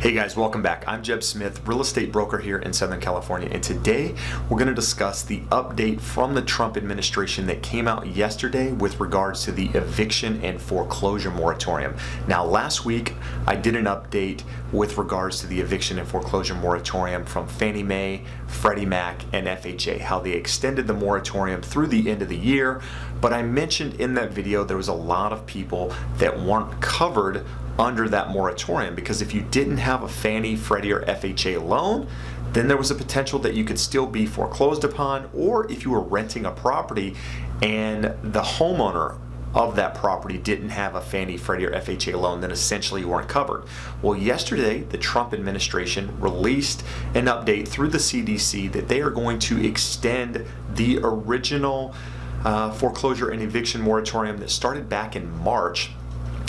Hey guys, welcome back. I'm Jeb Smith, real estate broker here in Southern California, and today we're going to discuss the update from the Trump administration that came out yesterday with regards to the eviction and foreclosure moratorium. Now, last week I did an update with regards to the eviction and foreclosure moratorium from Fannie Mae, Freddie Mac, and FHA, how they extended the moratorium through the end of the year. But I mentioned in that video there was a lot of people that weren't covered under that moratorium, because if you didn't have a Fannie, Freddie, or FHA loan, then there was a potential that you could still be foreclosed upon, or if you were renting a property and the homeowner of that property didn't have a Fannie, Freddie, or FHA loan, then essentially you weren't covered. Well, yesterday the Trump administration released an update through the CDC that they are going to extend the original foreclosure and eviction moratorium that started back in March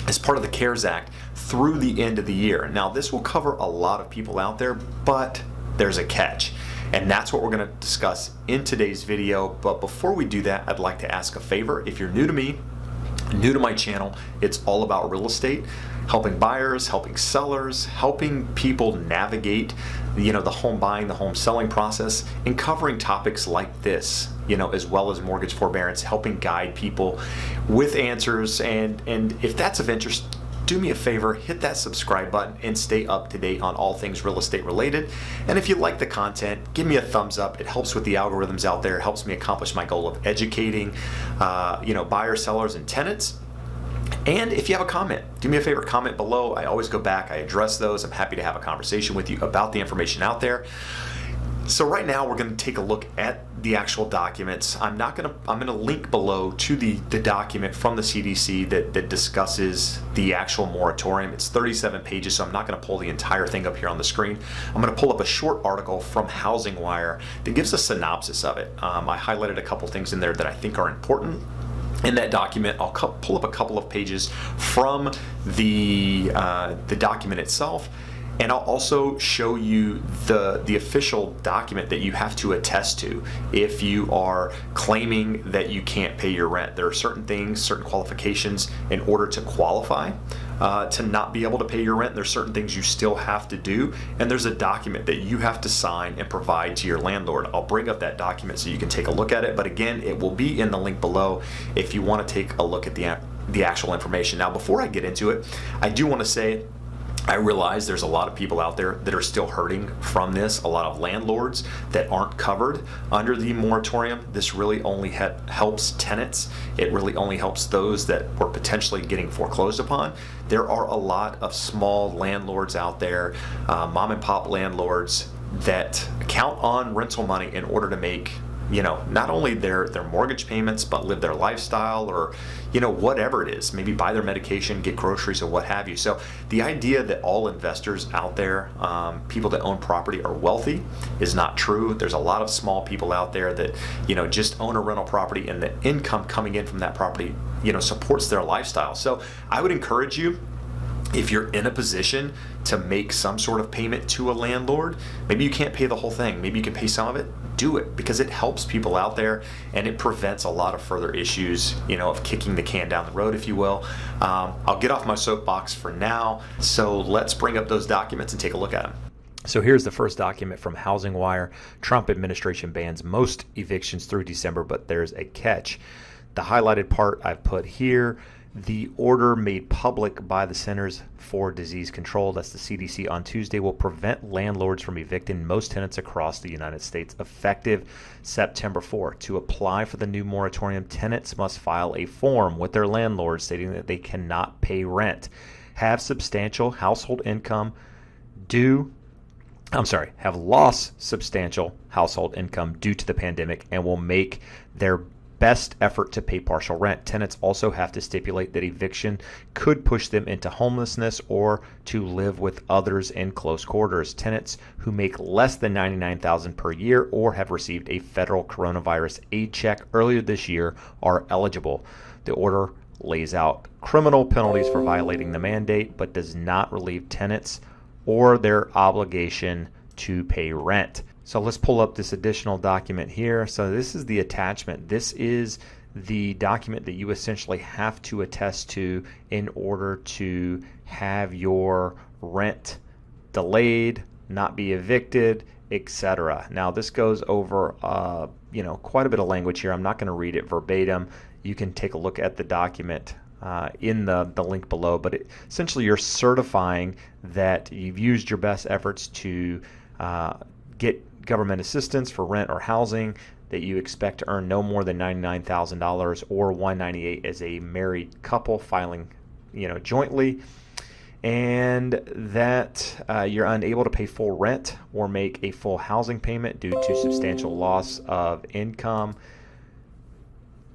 as part of the CARES Act through the end of the year. Now, this will cover a lot of people out there, but there's a catch. And that's what we're going to discuss in today's video. But before we do that, I'd like to ask a favor. If you're new to me, new to my channel, it's all about real estate, helping buyers, helping sellers, helping people navigate the home buying, the home selling process, and covering topics like this, as well as mortgage forbearance, helping guide people with answers. And if that's of interest, do me a favor, hit that subscribe button and stay up to date on all things real estate related. And if you like the content, give me a thumbs up. It helps with the algorithms out there. It helps me accomplish my goal of educating, buyers, sellers, and tenants. And if you have a comment, do me a favor, comment below. I always go back, I address those. I'm happy to have a conversation with you about the information out there. So right now we're going to take a look at the actual documents. I'm going to link below to the document from the CDC that discusses the actual moratorium. It's 37 pages, so I'm not going to pull the entire thing up here on the screen. I'm going to pull up a short article from Housing Wire that gives a synopsis of it. I highlighted a couple things in there that I think are important. In that document, I'll pull up a couple of pages from the document itself, and I'll also show you the official document that you have to attest to if you are claiming that you can't pay your rent. There are certain things, certain qualifications in order to qualify to not be able to pay your rent. There's certain things you still have to do, and there's a document that you have to sign and provide to your landlord. I'll bring up that document so you can take a look at it, but again, it will be in the link below if you want to take a look at the actual information. Now, before I get into it, I do want to say I realize there's a lot of people out there that are still hurting from this, a lot of landlords that aren't covered under the moratorium. This really only helps tenants. It really only helps those that were potentially getting foreclosed upon. There are a lot of small landlords out there, mom and pop landlords, that count on rental money in order to make not only their mortgage payments, but live their lifestyle, or whatever it is, maybe buy their medication, get groceries, or what have you. So the idea that all investors out there, people that own property, are wealthy is not true. There's a lot of small people out there that just own a rental property, and the income coming in from that property supports their lifestyle. So I would encourage you, if you're in a position to make some sort of payment to a landlord, maybe you can't pay the whole thing, maybe you can pay some of it, do it, because it helps people out there and it prevents a lot of further issues, of kicking the can down the road, if you will. I'll get off my soapbox for now, so let's bring up those documents and take a look at them. So here's the first document from Housing Wire. Trump administration bans most evictions through December, but there's a catch. The highlighted part I've put here: the order made public by the Centers for Disease Control, that's the CDC, on Tuesday will prevent landlords from evicting most tenants across the United States effective September 4. To apply for the new moratorium, tenants must file a form with their landlord stating that they cannot pay rent, have substantial household income have lost substantial household income due to the pandemic, and will make their best effort to pay partial rent. Tenants also have to stipulate that eviction could push them into homelessness or to live with others in close quarters. Tenants who make less than $99,000 per year or have received a federal coronavirus aid check earlier this year are eligible. The order lays out criminal penalties for violating the mandate, but does not relieve tenants or their obligation to pay rent. So let's pull up this additional document here. So this is the attachment. This is the document that you essentially have to attest to in order to have your rent delayed, not be evicted, etc. Now this goes over quite a bit of language here. I'm not going to read it verbatim. You can take a look at the document in the link below, but essentially you're certifying that you've used your best efforts to get government assistance for rent or housing, that you expect to earn no more than $99,000 or $198,000 as a married couple filing jointly, and that you're unable to pay full rent or make a full housing payment due to substantial loss of income,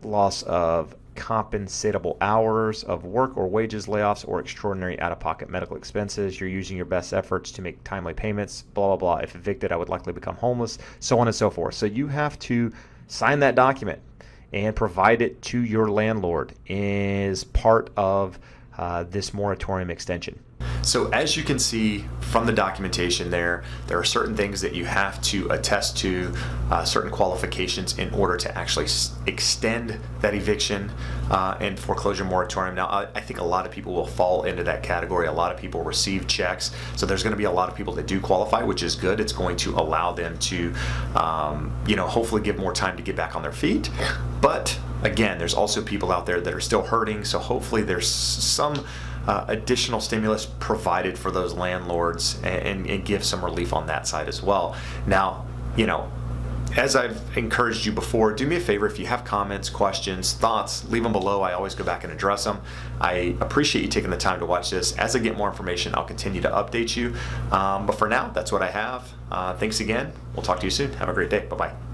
loss of compensatable hours of work or wages, layoffs, or extraordinary out-of-pocket medical expenses. You're using your best efforts to make timely payments, blah, blah, blah. If evicted, I would likely become homeless, so on and so forth. So you have to sign that document and provide it to your landlord as part of this moratorium extension. So as you can see from the documentation there are certain things that you have to attest to, certain qualifications in order to actually extend that eviction and foreclosure moratorium. Now, I think a lot of people will fall into that category. A lot of people receive checks. So there's going to be a lot of people that do qualify, which is good. It's going to allow them to, hopefully give more time to get back on their feet. But again, there's also people out there that are still hurting. So hopefully there's some additional stimulus provided for those landlords and give some relief on that side as well. Now, as I've encouraged you before, do me a favor. If you have comments, questions, thoughts, leave them below. I always go back and address them. I appreciate you taking the time to watch this. As I get more information, I'll continue to update you. But for now, that's what I have. Thanks again. We'll talk to you soon. Have a great day. Bye-bye.